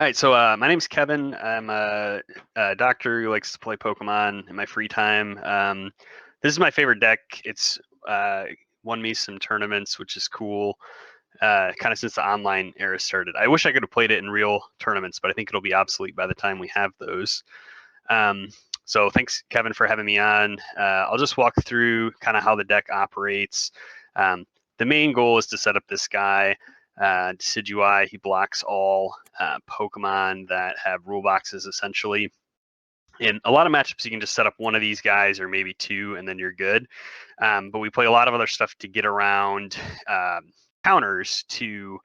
All right, so my name's Kevin. I'm a doctor who likes to play Pokemon in my free time. This is my favorite deck. It's won me some tournaments, which is cool. Kind of since the online era started. I wish I could have played it in real tournaments, but I think it'll be obsolete by the time we have those. So thanks, Kevin, for having me on. I'll just walk through kind of how the deck operates. The main goal is to set up this guy. Decidueye, he blocks all Pokemon that have rule boxes, essentially. In a lot of matchups, you can just set up one of these guys or maybe two, and then you're good. But we play a lot of other stuff to get around counters to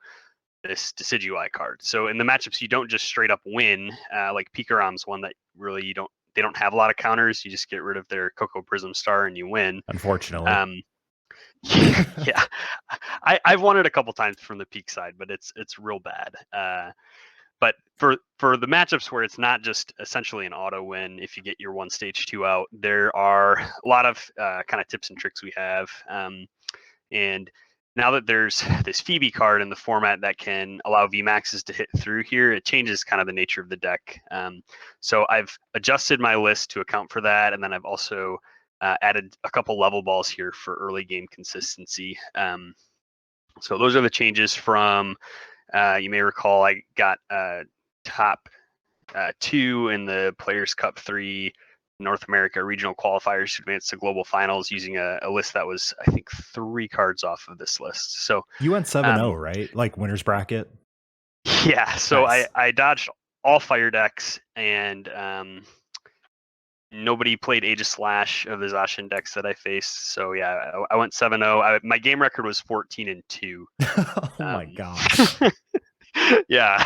this Decidueye card. So in the matchups, you don't just straight up win. Like Picarom's one that really they don't have a lot of counters. You just get rid of their Cocoa Prism Star and you win. Unfortunately. Yeah, I've won it a couple times from the peak side, but it's real bad. But for the matchups where it's not just essentially an auto win, if you get your one stage 2 out, there are a lot of kind of tips and tricks we have. And now that there's this Phoebe card in the format that can allow VMAXs to hit through here, it changes kind of the nature of the deck. So I've adjusted my list to account for that, and then I've also added a couple level balls here for early game consistency. So those are the changes from, you may recall I got top 2 in the Players Cup 3 North America regional qualifiers to advance to global finals using a list that was, I think, 3 cards off of this list. So you went 7-0, right? Like winner's bracket? Yeah, so nice. I dodged all fire decks, and nobody played Aegislash of the Zacian decks that I faced. So yeah, I went 7-0. My game record was 14-2. Oh my gosh. Yeah.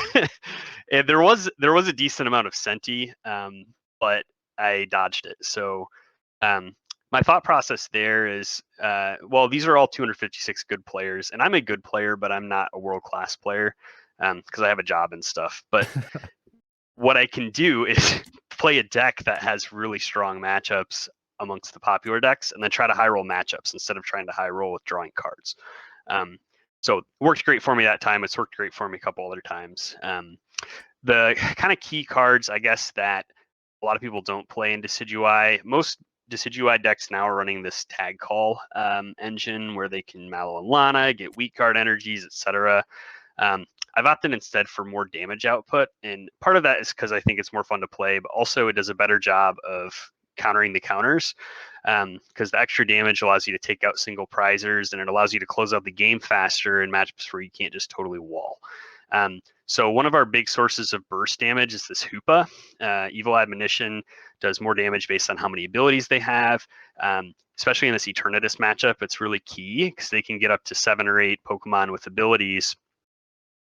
And there was a decent amount of Senti, but I dodged it. So my thought process there is, well, these are all 256 good players, and I'm a good player, but I'm not a world-class player because I have a job and stuff. But what I can do is play a deck that has really strong matchups amongst the popular decks, and then try to high roll matchups instead of trying to high roll with drawing cards. So it worked great for me that time. It's worked great for me a couple other times. The kind of key cards, I guess, that a lot of people don't play in Decidueye. Most Decidueye decks now are running this tag call engine where they can Mallow and Lana, get weak card energies, etc. I've opted instead for more damage output, and part of that is because I think it's more fun to play, but also it does a better job of countering the counters, because the extra damage allows you to take out single prizers, and it allows you to close out the game faster in matchups where you can't just totally wall. So one of our big sources of burst damage is this Hoopa. Evil Admonition does more damage based on how many abilities they have. Especially in this Eternatus matchup, it's really key because they can get up to 7 or 8 Pokemon with abilities,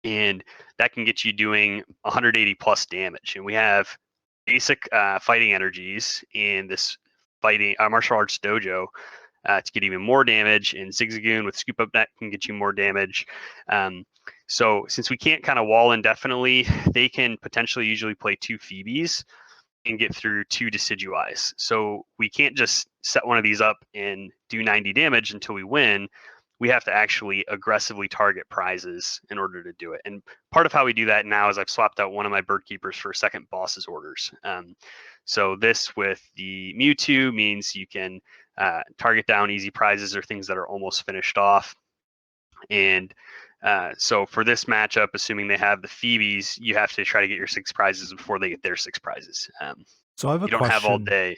and that can get you doing 180 plus damage. And we have basic fighting energies in this fighting martial arts dojo to get even more damage, and Zigzagoon with Scoop Up Net can get you more damage. So since we can't kind of wall indefinitely, they can potentially usually play 2 Phoebes and get through 2 Decidueyes. So we can't just set one of these up and do 90 damage until we win. We have to actually aggressively target prizes in order to do it. And part of how we do that now is I've swapped out one of my Bird Keepers for second boss's orders. So this with the Mewtwo means you can target down easy prizes or things that are almost finished off. And so for this matchup, assuming they have the Phoebes, you have to try to get your 6 prizes before they get their 6 prizes. So I have a you don't question. Have all day.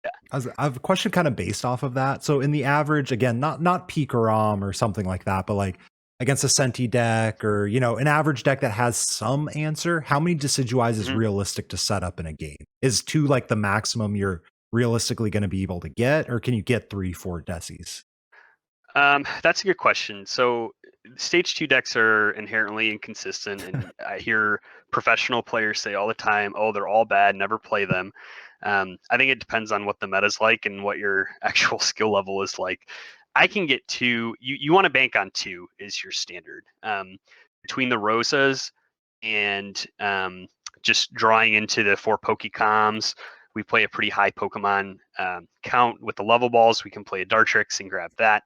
Yeah. I have a question kind of based off of that. So in the average, again, not Picarom or something like that, but like against a Senti deck or, an average deck that has some answer, how many Decidueyes is realistic to set up in a game? Is 2 like the maximum you're realistically going to be able to get, or can you get 3-4 Decis? That's a good question. So stage 2 decks are inherently inconsistent, and I hear professional players say all the time, oh, they're all bad, never play them. I think it depends on what the meta's like and what your actual skill level is like. I can get 2. You want to bank on 2 is your standard. Between the Rosas and just drawing into the 4 Pokecoms we play a pretty high Pokemon count with the level balls. We can play a Dartrix and grab that.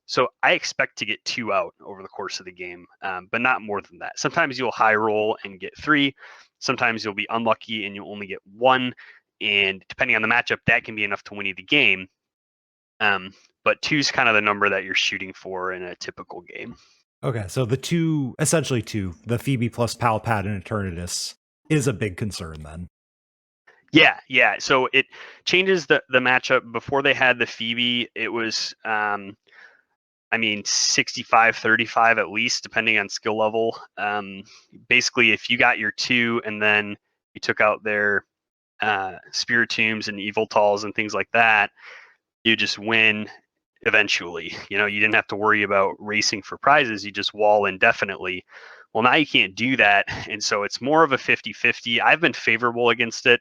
So I expect to get 2 out over the course of the game, but not more than that. Sometimes you'll high roll and get 3. Sometimes you'll be unlucky and you'll only get 1. And depending on the matchup, that can be enough to win you the game. But 2 is kind of the number that you're shooting for in a typical game. Okay, so essentially two, the Phoebe plus Palpad and Eternatus is a big concern then. Yeah. So it changes the matchup. Before they had the Phoebe, it was 65-35 at least, depending on skill level. Basically, if you got your 2 and then you took out their Spiritombs and Evoltals and things like that, you just win eventually. You didn't have to worry about racing for prizes. You just wall indefinitely. Well, now you can't do that. And so it's more of a 50-50. I've been favorable against it,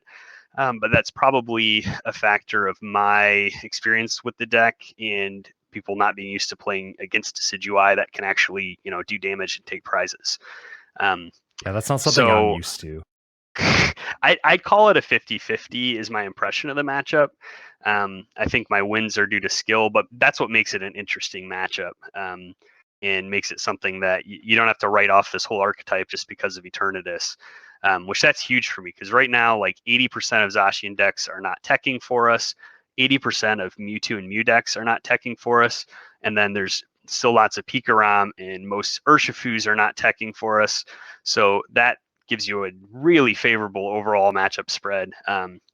but that's probably a factor of my experience with the deck and people not being used to playing against Decidueye that can actually, do damage and take prizes. Yeah, that's not something I'm used to. I'd call it a 50-50 is my impression of the matchup. I think my wins are due to skill, but that's what makes it an interesting matchup, and makes it something that you don't have to write off this whole archetype just because of Eternatus, which that's huge for me because right now, like 80% of Zacian decks are not teching for us. 80% of Mewtwo and Mew decks are not teching for us. And then there's still lots of Pikarom and most Urshifus are not teching for us. So that gives you a really favorable overall matchup spread.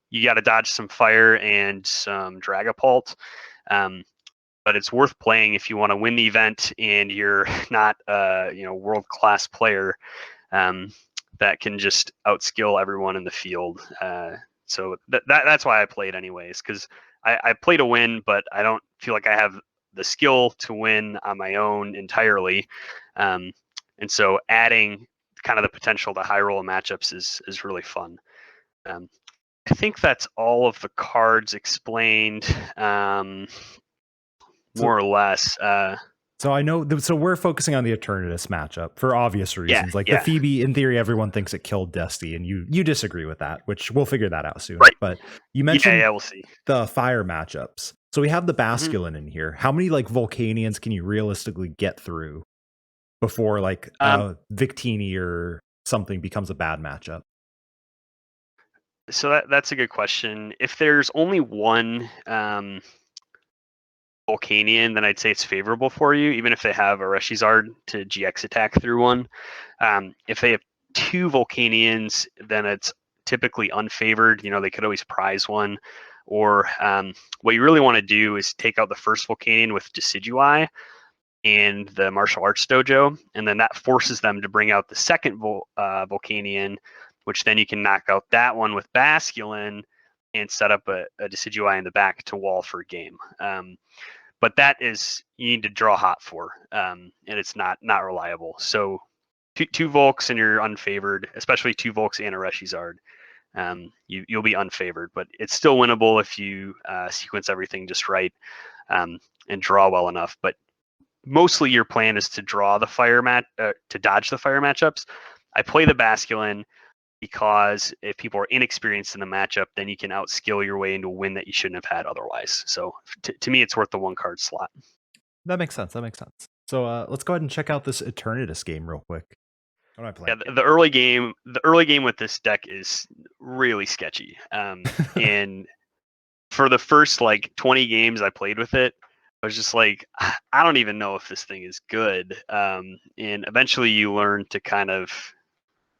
You got to dodge some fire and some Dragapult, but it's worth playing if you want to win the event and you're not a world-class player that can just outskill everyone in the field. So that's why I played anyways, because I play to win, but I don't feel like I have the skill to win on my own entirely. And so adding kind of the potential to high roll matchups is really fun. I think that's all of the cards explained, more or less. So I know, so we're focusing on the Eternatus matchup for obvious reasons. Yeah. The Phoebe, in theory, everyone thinks it killed Dusty, and you disagree with that, which we'll figure that out soon. Right. But you mentioned we'll see. The fire matchups. So we have the Basculin in here. How many Volcanians can you realistically get through before Victini or something becomes a bad matchup? So that's a good question. If there's only one Volcanian, then I'd say it's favorable for you, even if they have a Reshizard to GX attack through one. If they have 2 Volcanians, then it's typically unfavored. They could always prize one. Or what you really want to do is take out the first Volcanian with Decidueye and the Martial Arts Dojo, and then that forces them to bring out the second Volcanian, which then you can knock out that one with Basculin and set up a Decidueye in the back to wall for a game. But that is, you need to draw hot for, and it's not reliable. So two Volks and you're unfavored, especially 2 Volks and a Reshizard. You'll be unfavored, but it's still winnable if you sequence everything just right and draw well enough. But mostly your plan is to draw the to dodge the fire matchups. I play the Basculin because if people are inexperienced in the matchup, then you can outskill your way into a win that you shouldn't have had otherwise. So to me, it's worth the 1 card slot. That makes sense. So let's go ahead and check out this Eternatus game real quick. What am I playing? Yeah, the early game with this deck is really sketchy. And for the first 20 games I played with it, I was just like, I don't even know if this thing is good. And eventually you learn to kind of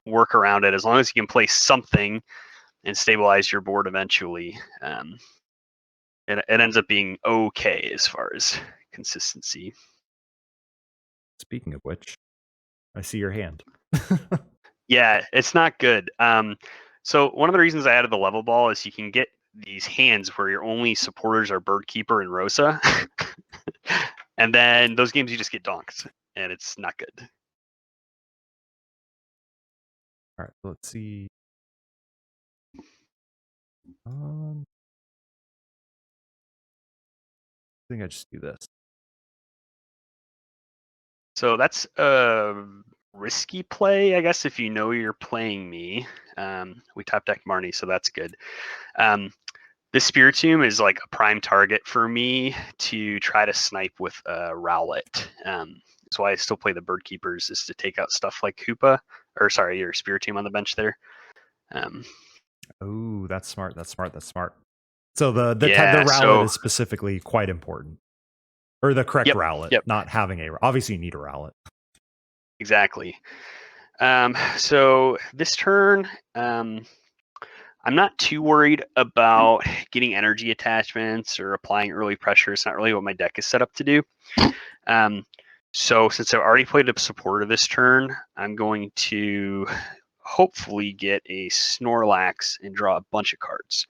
work around it as long as you can play something and stabilize your board eventually. It ends up being okay as far as consistency. Speaking of which, I see your hand. Yeah, it's not good. So one of the reasons I added the level ball is you can get these hands where your only supporters are Bird Keeper and Rosa. And then those games you just get donked, and it's not good. All right, let's see. I think I just do this. So that's a risky play, I guess, if you know you're playing me. We top deck Marnie, so that's good. This Spiritomb is like a prime target for me to try to snipe with Rowlet. That's why I still play the Bird Keepers, is to take out stuff like Hoopa, or sorry, your Spiritomb on the bench there. Oh, that's smart. That's smart. That's smart. So the Yeah, Rowlet is specifically quite important, or the correct Rowlet. Yep. Not having a, obviously you need a Rowlet. Exactly. So this turn, I'm not too worried about getting energy attachments or applying early pressure. It's not really what my deck is set up to do. So since I've already played a supporter this turn, I'm going to hopefully get a Snorlax and draw a bunch of cards.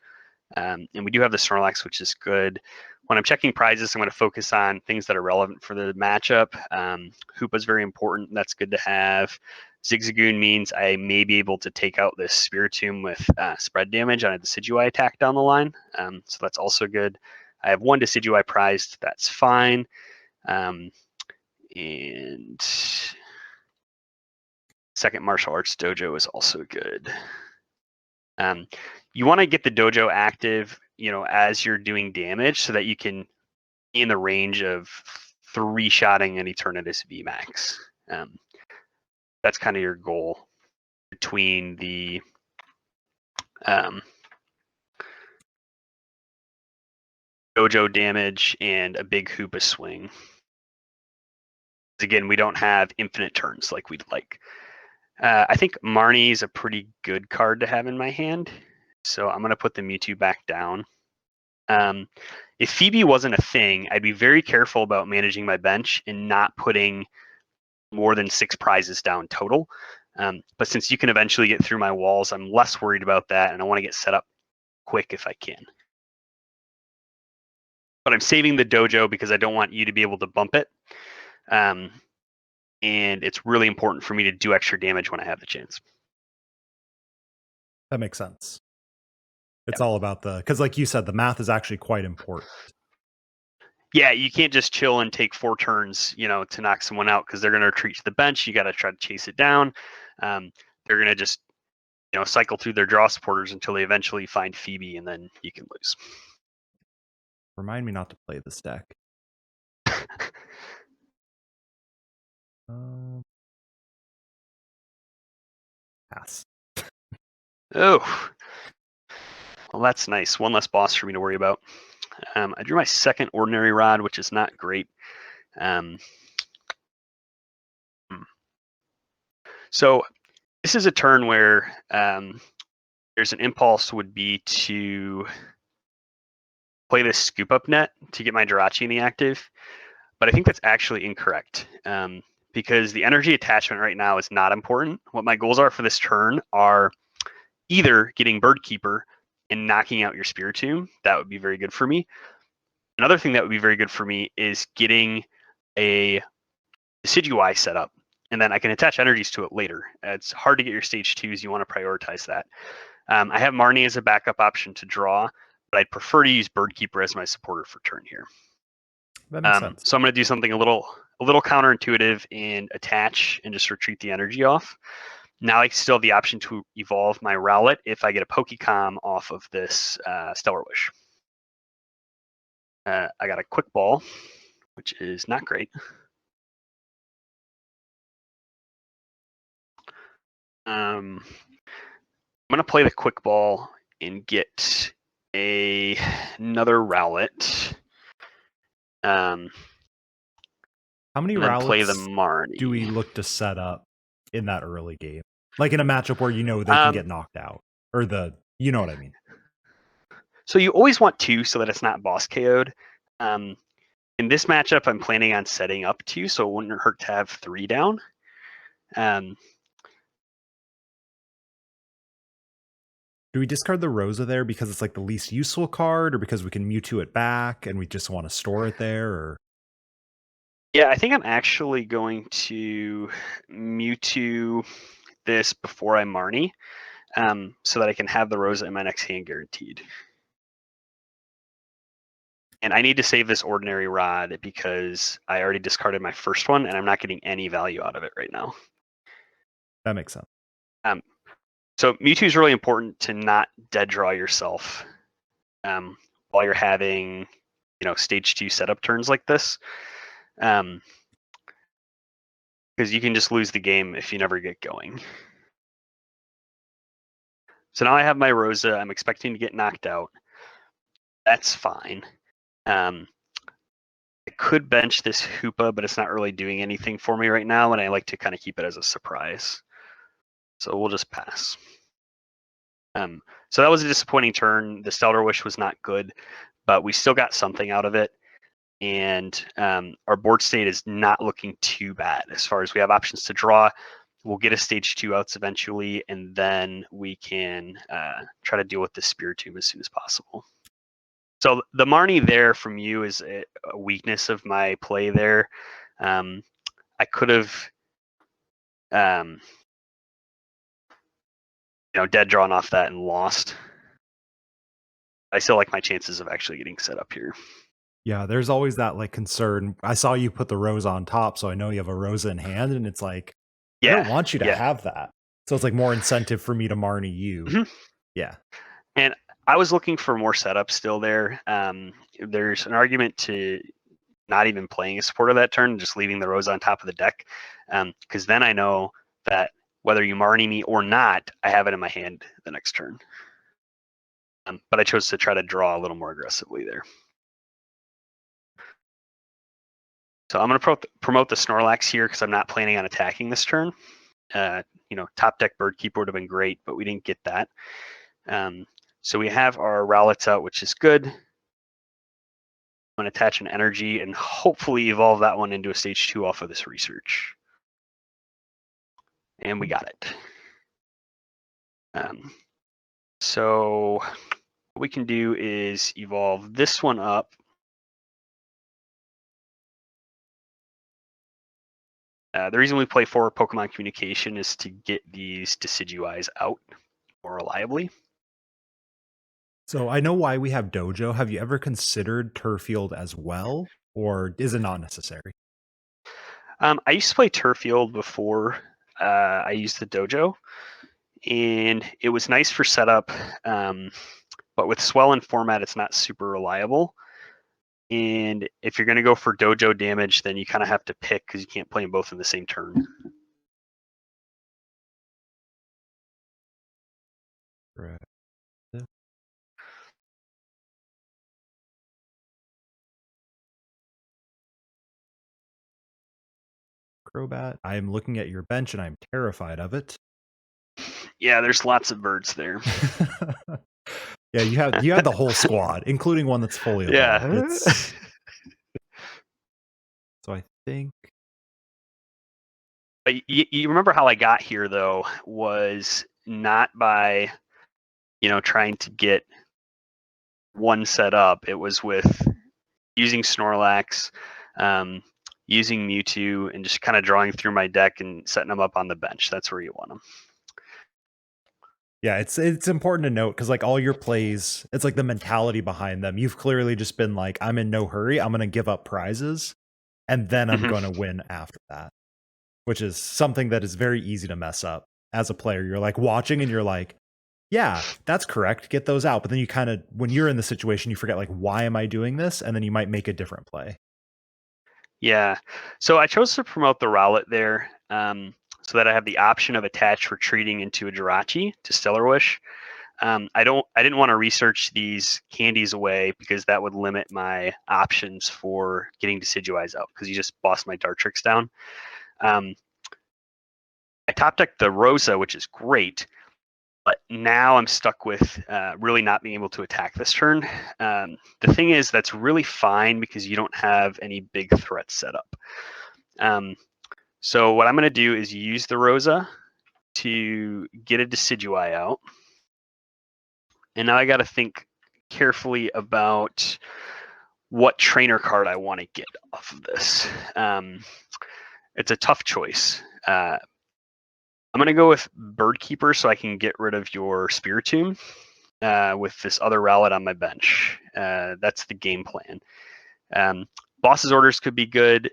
And we do have the Snorlax, which is good. When I'm checking prizes, I'm going to focus on things that are relevant for the matchup. Hoopa is very important. That's good to have. Zigzagoon means I may be able to take out this Spiritomb with spread damage on a Decidueye attack down the line. So that's also good. I have one Decidueye prized. That's fine. And second martial arts dojo is also good. You want to get the dojo active, as you're doing damage, so that you can be in the range of 3-shotting an Eternatus VMax. That's kind of your goal between the dojo damage and a big Hoopa swing. Again, we don't have infinite turns like we'd like. I think Marnie is a pretty good card to have in my hand, so I'm going to put the Mewtwo back down. If Phoebe wasn't a thing, I'd be very careful about managing my bench and not putting more than 6 prizes down total. But since you can eventually get through my walls, I'm less worried about that, and I want to get set up quick if I can. But I'm saving the dojo because I don't want you to be able to bump it. And it's really important for me to do extra damage when I have the chance. That makes sense. It's all about because like you said, the math is actually quite important. Yeah, you can't just chill and take 4 turns, to knock someone out, because they're going to retreat to the bench. You got to try to chase it down. They're going to just, cycle through their draw supporters until they eventually find Phoebe, and then you can lose. Remind me not to play this deck. Pass. Oh, well, that's nice. One less boss for me to worry about. I drew my second Ordinary Rod, which is not great. So this is a turn where there's an impulse would be to play this Scoop Up Net to get my Jirachi in the active, but I think that's actually incorrect. Because the energy attachment right now is not important. What my goals are for this turn are either getting Bird Keeper and knocking out your Spiritomb. That would be very good for me. Another thing that would be very good for me is getting a Decidueye set up, and then I can attach energies to it later. It's hard to get your stage 2s. You want to prioritize that. I have Marnie as a backup option to draw, but I'd prefer to use Bird Keeper as my supporter for turn here. That makes sense. So I'm going to do something a little counterintuitive and attach and just retreat the energy off. Now I still have the option to evolve my Rowlet if I get a Pokecom off of this Stellar Wish. I got a Quick Ball, which is not great. I'm going to play the Quick Ball and get another Rowlet. How many Rowlets play the Marnie. do we look to set up in that early game? Like in a matchup where they can get knocked out, or you know what I mean? So you always want 2 so that it's not boss KO'd. In this matchup, I'm planning on setting up 2, so it wouldn't hurt to have 3 down. Do we discard the Rosa there because it's like the least useful card, or because we can Mewtwo it back and we just want to store it there? Or yeah, I think I'm actually going to Mewtwo this before I Marnie, so that I can have the Rosa in my next hand guaranteed. And I need to save this Ordinary Rod because I already discarded my first one, and I'm not getting any value out of it right now. That makes sense. So Mewtwo is really important to not dead draw yourself while you're having, stage 2 setup turns like this. Because you can just lose the game if you never get going. So now I have my Rosa. I'm expecting to get knocked out. That's fine. I could bench this Hoopa, but it's not really doing anything for me right now, and I like to kind of keep it as a surprise. So we'll just pass. So that was a disappointing turn. The Stellar Wish was not good, but we still got something out of it. And our board state is not looking too bad as far as we have options to draw. We'll get a stage 2 outs eventually, and then we can try to deal with the Spiritomb as soon as possible. So the Marnie there from you is a weakness of my play there. I could have, dead drawn off that and lost. I still like my chances of actually getting set up here. Yeah, there's always that like concern. I saw you put the Rosa on top, so I know you have a Rosa in hand, and it's like, I don't want you to have that. So it's like more incentive for me to Marnie you. Mm-hmm. Yeah. And I was looking for more setup still there. There's an argument to not even playing a supporter that turn, just leaving the Rosa on top of the deck. Because then I know that whether you Marnie me or not, I have it in my hand the next turn. But I chose to try to draw a little more aggressively there. So I'm going to promote the Snorlax here because I'm not planning on attacking this turn. Top deck Bird Keeper would have been great, but we didn't get that. So we have our Rowlets out, which is good. I'm going to attach an energy and hopefully evolve that one into a stage 2 off of this research. And we got it. So what we can do is evolve this one up. The reason we play for Pokemon Communication is to get these Decidueyes out more reliably. So I know why we have Dojo. Have you ever considered Turffield as well, or is it not necessary? I used to play Turffield before I used the Dojo, and it was nice for setup, but with Swell and format, it's not super reliable. And if you're going to go for Dojo damage, then you kind of have to pick because you can't play them both in the same turn. Right. Crobat. I am looking at your bench and I'm terrified of it. Yeah, there's lots of birds there. Yeah, you have the whole squad, including one that's fully evolved. Yeah. So I think. But you remember how I got here though was not by, trying to get one set up. It was with using Snorlax, using Mewtwo, and just kind of drawing through my deck and setting them up on the bench. That's where you want them. Yeah, it's important to note because like all your plays, it's like the mentality behind them. You've clearly just been like, I'm in no hurry. I'm going to give up prizes, and then I'm going to win after that, which is something that is very easy to mess up as a player. You're like watching and you're like, yeah, that's correct. Get those out. But then you kind of, when you're in the situation, you forget like, why am I doing this? And then you might make a different play. Yeah. So I chose to promote the Rowlet there. So that I have the option of attach retreating into a Jirachi to Stellar Wish. I didn't want to research these candies away because that would limit my options for getting Decidueyes out because you just bossed my Dartrix down. I top decked the Rosa, which is great, but now I'm stuck with really not being able to attack this turn. The thing is, that's really fine because you don't have any big threats set up. So what I'm going to do is use the Rosa to get a Decidueye out. And now I got to think carefully about what trainer card I want to get off of this. It's a tough choice. I'm going to go with Bird Keeper so I can get rid of your Spiritomb with this other Rowlet on my bench. That's the game plan. Boss's Orders could be good.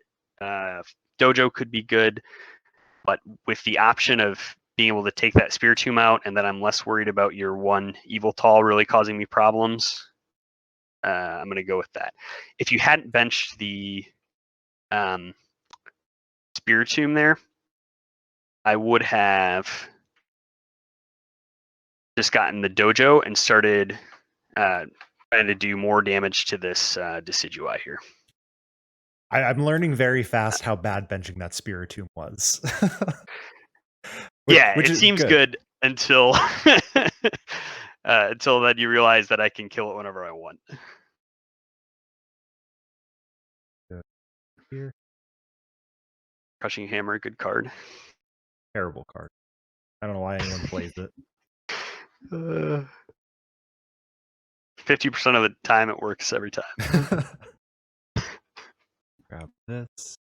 Dojo could be good. But with the option of being able to take that Spiritomb out, and then I'm less worried about your one Yveltal really causing me problems. I'm going to go with that. If you hadn't benched the Spiritomb there, I would have just gotten the Dojo and started trying to do more damage to this Decidueye here. I'm learning very fast how bad benching that Spiritomb was. Which it seems good until until then you realize that I can kill it whenever I want. Here. Crushing Hammer, good card. Terrible card. I don't know why anyone plays it. 50% of the time it works every time. Grab this.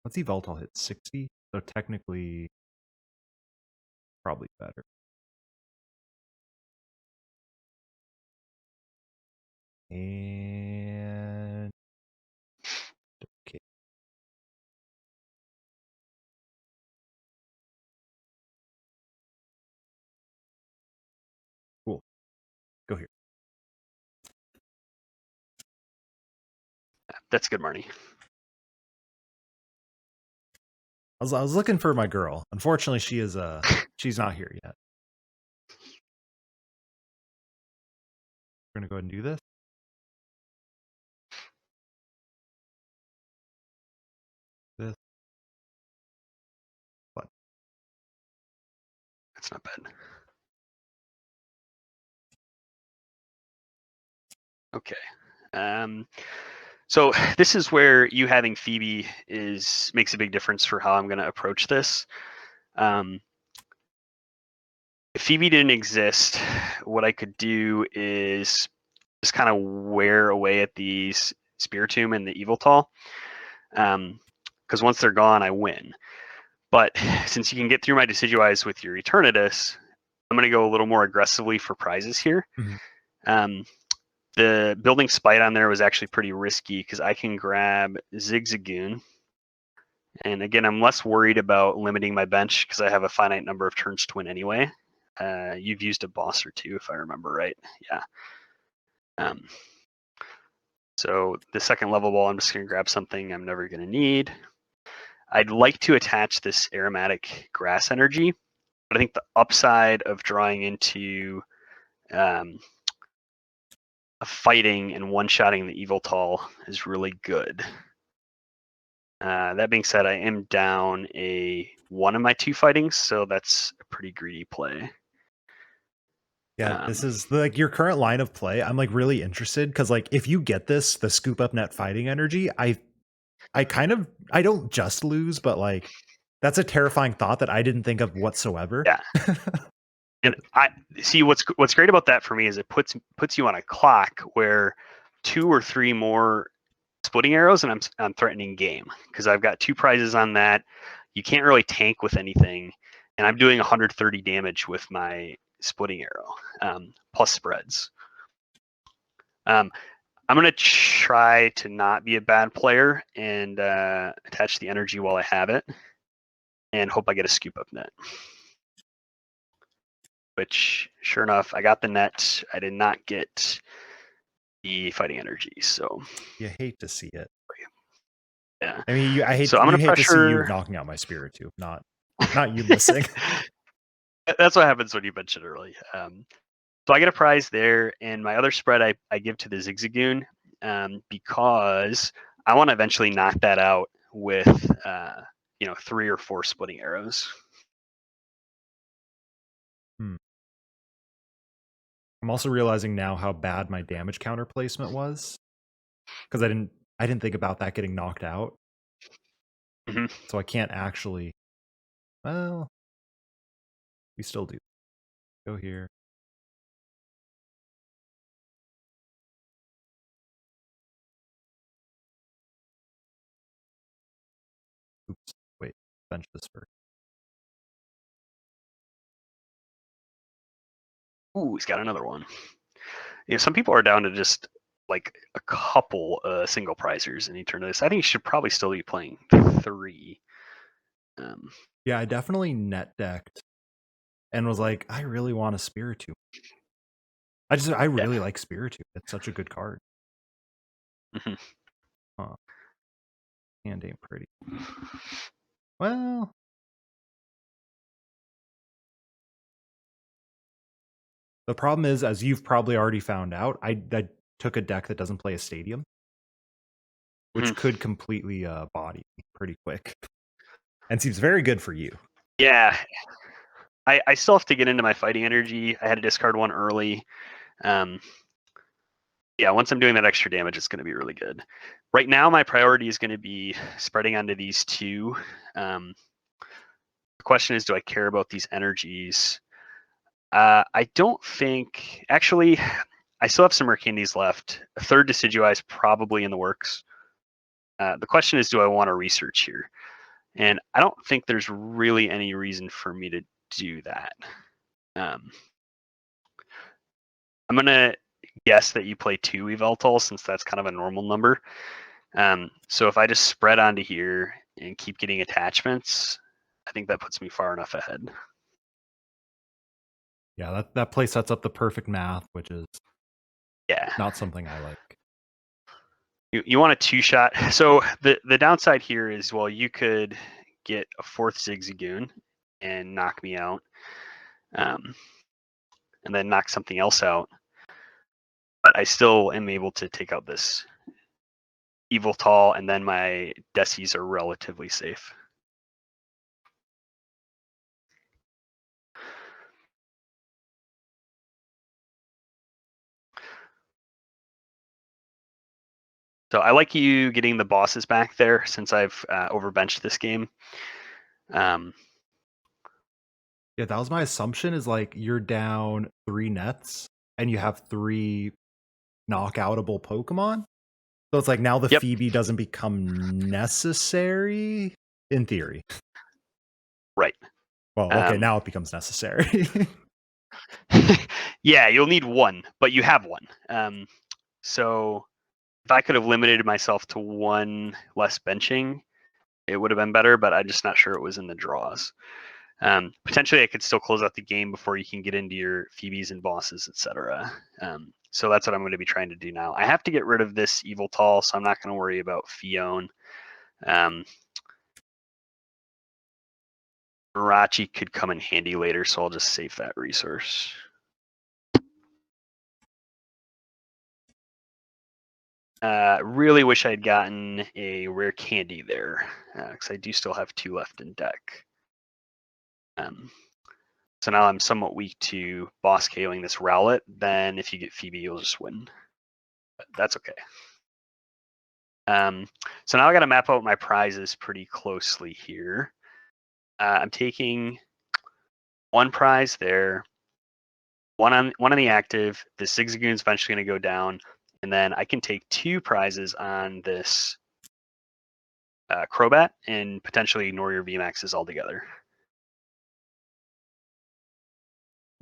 What's Yveltal hit? 60? So technically, probably better. And okay. Cool. Go here. That's good, Marnie. I was looking for my girl. Unfortunately, she's not here yet. We're gonna go ahead and do this. This. What? That's not bad. Okay. So this is where you having Phoebe makes a big difference for how I'm going to approach this. If Phoebe didn't exist, what I could do is just kind of wear away at these Spiritomb and the Yveltal. Because once they're gone, I win. But since you can get through my Decidueyes with your Eternatus, I'm going to go a little more aggressively for prizes here. Mm-hmm. The building Spite on there was actually pretty risky because I can grab Zigzagoon. And again, I'm less worried about limiting my bench because I have a finite number of turns to win anyway. You've used a boss or two, if I remember right. Yeah. So the second level ball, I'm just going to grab something I'm never going to need. I'd like to attach this Aromatic Grass Energy, but I think the upside of drawing into fighting and one-shotting the Yveltal is really good. That being said, I am down one of my two fightings, so that's a pretty greedy play. Yeah, this is like your current line of play. I'm like really interested because like if you get the Scoop Up Net fighting energy, I don't just lose, but like that's a terrifying thought that I didn't think of whatsoever. Yeah. And I see what's great about that for me is it puts you on a clock where 2 or 3 more splitting arrows and I'm threatening game because I've got 2 prizes on that. You can't really tank with anything, and I'm doing 130 damage with my splitting arrow plus spreads. I'm going to try to not be a bad player and attach the energy while I have it and hope I get a Scoop Up Net. Which, sure enough, I got the net. I did not get the fighting energy, so you hate to see it. Yeah, I mean, I hate. So I'm gonna hate to see you knocking out my Spiritomb, not you missing. That's what happens when you bench it early. So I get a prize there, and my other spread I give to the Zigzagoon because I want to eventually knock that out with 3 or 4 splitting arrows. I'm also realizing now how bad my damage counter placement was because I didn't think about that getting knocked out. Mm-hmm. So I can't actually. Well, we still do. Go here. Oops. Wait. Bench this first. Ooh, he's got another one. Some people are down to just like a couple single prizers in Eternatus. I think you should probably still be playing 3. Yeah, I definitely net decked and was like, I really want a Spiritomb. I really like Spiritomb. It's such a good card. Mm-hmm. Huh. Hand ain't pretty. Well, the problem is, as you've probably already found out, I took a deck that doesn't play a stadium, which could completely body me pretty quick, and seems very good for you. Yeah, I still have to get into my fighting energy. I had to discard one early. Yeah, once I'm doing that extra damage, it's going to be really good. Right now, my priority is going to be spreading onto these 2. The question is, do I care about these energies? I don't think... Actually, I still have some rare candies left. A 3rd Decidueye is probably in the works. The question is, do I want to research here? And I don't think there's really any reason for me to do that. I'm going to guess that you play 2 Eveltal, since that's kind of a normal number. So if I just spread onto here and keep getting attachments, I think that puts me far enough ahead. Yeah, that play sets up the perfect math, which is not something I like. You want a 2-shot. So the downside here is, well, you could get a 4th Zigzagoon and knock me out, and then knock something else out. But I still am able to take out this Eveltal, and then my Decis are relatively safe. So I like you getting the bosses back there, since I've overbenched this game. Yeah, that was my assumption, is like you're down 3 nets and you have 3 knockoutable Pokemon. So it's like now the Phoebe doesn't become necessary in theory. Right. Well, okay, now it becomes necessary. Yeah, you'll need 1, but you have 1. So if I could have limited myself to 1 less benching, it would have been better, but I'm just not sure it was in the draws. Potentially, I could still close out the game before you can get into your Phoebes and bosses, etc. So that's what I'm going to be trying to do now. I have to get rid of this Eveltal, so I'm not going to worry about Phione. Jirachi could come in handy later, so I'll just save that resource. Really wish I'd gotten a rare candy there, because I do still have 2 left in deck. So now I'm somewhat weak to boss KOing this Rowlet. Then if you get Phoebe, you'll just win. But that's okay. So now I got to map out my prizes pretty closely here. I'm taking 1 prize there, one on the active. The Zigzagoon's eventually going to go down, and then I can take 2 prizes on this Crobat and potentially ignore your VMAXs altogether.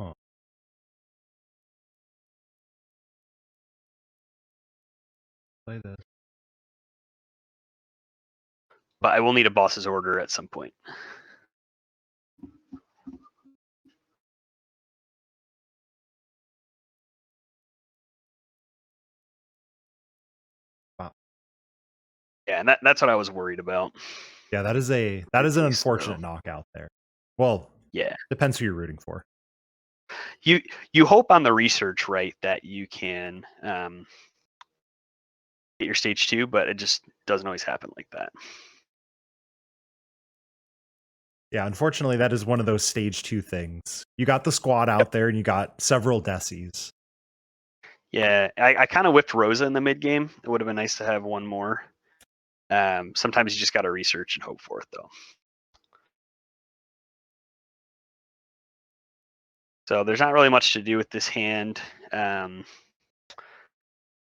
Huh. Play this. But I will need a boss's order at some point. Wow. Yeah, and that's what I was worried about. Yeah, that is an unfortunate knockout there. Well, yeah, depends who you're rooting for. You hope on the research, right, that you can get your stage 2, but it just doesn't always happen like that. Yeah, unfortunately, that is one of those stage 2 things. You got the squad out there, and you got several Decis. Yeah, I kind of whipped Rosa in the mid game. It would have been nice to have 1 more. Sometimes you just got to research and hope for it, though. So there's not really much to do with this hand. I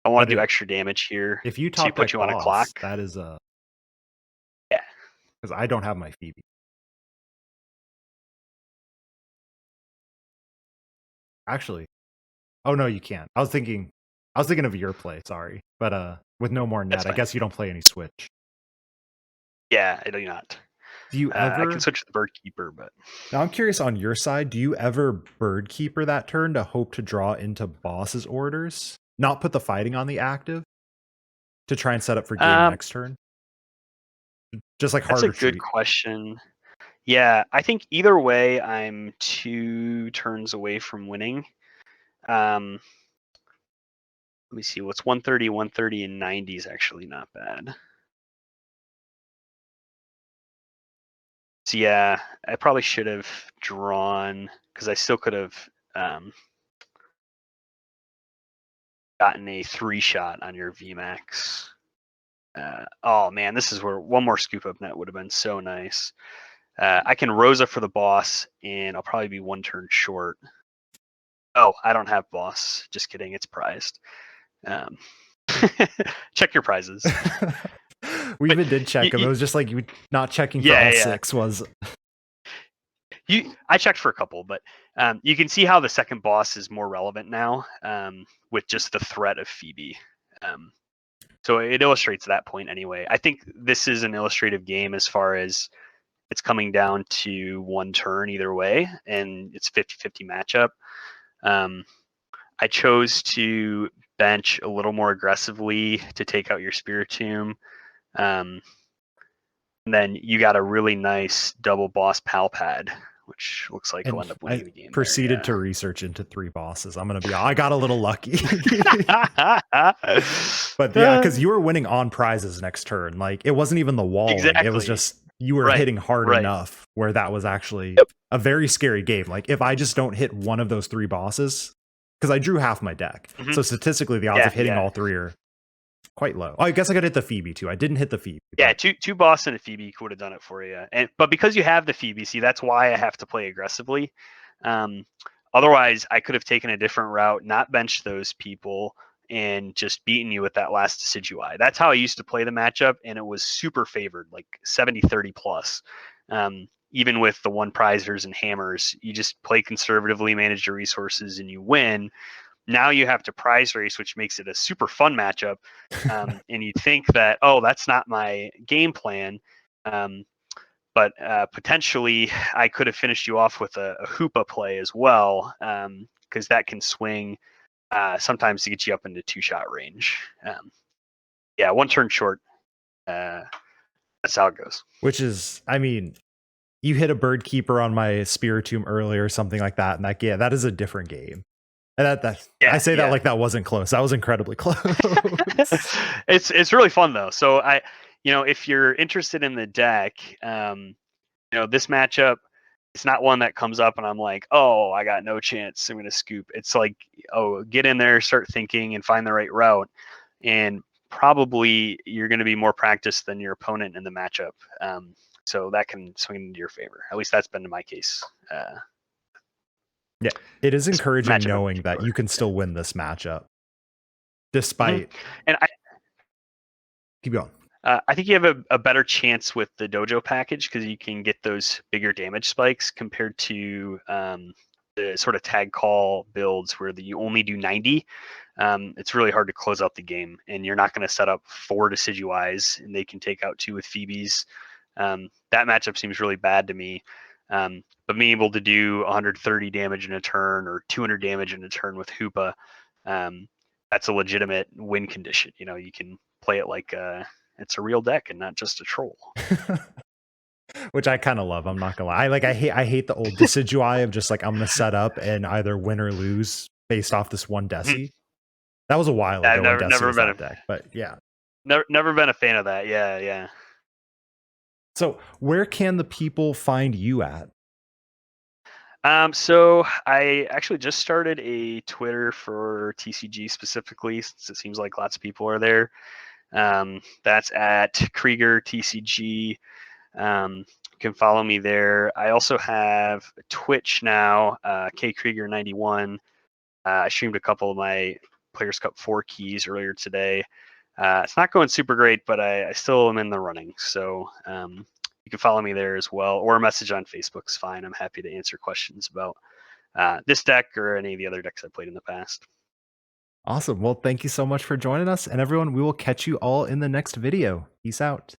want to do extra damage here. If you top put you on a clock, that is a yeah. Because I don't have my Phoebe. Actually, oh no, you can't. I was thinking I was thinking of your play, sorry. But with no more net, I guess you don't play any Switch. Yeah, I do not. Do you ever? I can switch to the Bird Keeper, but Now I'm curious on your side. Do you ever Bird Keeper that turn to hope to draw into boss's orders? Not put the fighting on the active to try and set up for game next turn. Just like that's a harder good treat. question. Yeah, I think either way, I'm 2 turns away from winning. Let me see. What's 130, 130, and 90 is actually not bad. So yeah, I probably should have drawn because I still could have gotten a 3-shot on your VMax. Oh man, this is where one more Scoop Up Net would have been so nice. I can Rosa for the boss, and I'll probably be 1 turn short. Oh, I don't have boss. Just kidding. It's prized. Check your prizes. We even did check them. It was just like you not checking for all 6 was. I checked for a couple, but you can see how the second boss is more relevant now with just the threat of Phoebe. So it illustrates that point anyway. I think this is an illustrative game as far as it's coming down to 1 turn either way, and it's 50-50 matchup. I chose to bench a little more aggressively to take out your Spiritomb. And then you got a really nice double boss pal pad, which looks like will end up winning the game. Proceeded to research into 3 bosses. I'm gonna be. I got a little lucky, but yeah, because you were winning on prizes next turn. Like it wasn't even the walling. Exactly. It was just you were hitting hard enough where that was actually a very scary game. Like if I just don't hit one of those 3 bosses, because I drew half my deck, so statistically the odds of hitting all 3 are quite low. Oh, I guess I could hit the Phoebe too. I didn't hit the Phoebe. Yeah, two boss and a Phoebe would have done it for you. But because you have the Phoebe, see, that's why I have to play aggressively. Otherwise, I could have taken a different route, not benched those people, and just beaten you with that last Decidueye. That's how I used to play the matchup, and it was super favored, like 70-30 plus. Even with the 1 prizers and hammers, you just play conservatively, manage your resources, and you win. Now you have to prize race, which makes it a super fun matchup. And you think that, oh, that's not my game plan. But potentially I could have finished you off with a Hoopa play as well, because that can swing sometimes to get you up into 2-shot range. Yeah, 1 turn short. That's how it goes. Which is, I mean, you hit a Bird Keeper on my Spiritomb earlier or something like that, and that is a different game. And I say that like that wasn't close. That was incredibly close. It's really fun though. So if you're interested in the deck, this matchup, it's not one that comes up and I'm like, oh, I got no chance, I'm gonna scoop. It's like, oh, get in there, start thinking, and find the right route. And probably you're going to be more practiced than your opponent in the matchup. So that can swing into your favor. At least that's been in my case. Yeah, it is encouraging knowing that you can still win this matchup, despite. And keep going. I think you have a better chance with the Dojo package because you can get those bigger damage spikes compared to the sort of tag call builds where you only do 90. It's really hard to close out the game, and you're not going to set up 4 Decidueyes, and they can take out 2 with Phoebes. That matchup seems really bad to me. But being able to do 130 damage in a turn or 200 damage in a turn with Hoopa, that's a legitimate win condition. You can play it like it's a real deck and not just a troll. Which I kind of love. I'm not gonna lie. I hate the old Decidueye of just like I'm gonna set up and either win or lose based off this 1 Deci. That was a while ago. I've never been a deck, but yeah, never been a fan of that. Yeah. So where can the people find you at? So I actually just started a Twitter for TCG specifically, since it seems like lots of people are there. That's at Krueger TCG. You can follow me there. I also have Twitch now, KKrueger91. I streamed a couple of my Players Cup 4 keys earlier today. It's not going super great, but I still am in the running. So you can follow me there as well, or a message on Facebook's fine. I'm happy to answer questions about this deck or any of the other decks I've played in the past. Awesome. Well, thank you so much for joining us. And everyone, we will catch you all in the next video. Peace out.